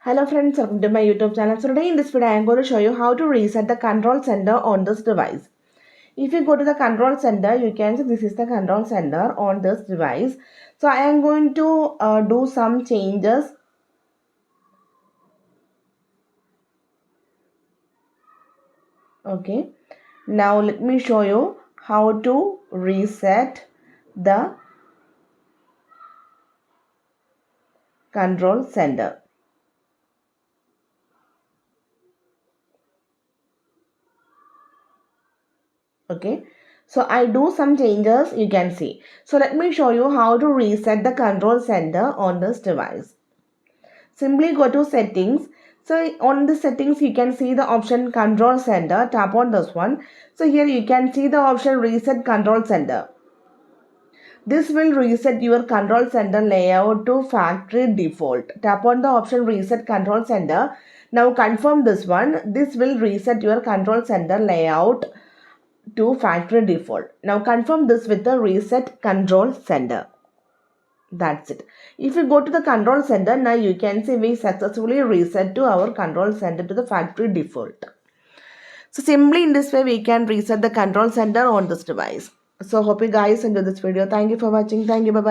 Hello friends, welcome to my YouTube channel. So today in this video I am going to show you how to reset the control center on this device. If you go to the control center, you can see this is the control center on this device. So I am going to do some changes. Okay. Now let me show you how to reset the control center. Okay, so I do some changes, you can see. So let me show you how to reset the control center on this device. Simply go to settings. So on the settings you can see the option control center. Tap on this one. So here you can see the option reset control center. This will reset your control center layout to factory default. Tap on the option reset control center. Now confirm this one. This will reset your control center layout to factory default. Now confirm this with the reset control center. That's it. If you go to the control center, now you can see we successfully reset to our control center to the factory default. So simply in this way we can reset the control center on this device. So hope you guys enjoy this video. Thank you for watching. Thank you. Bye bye.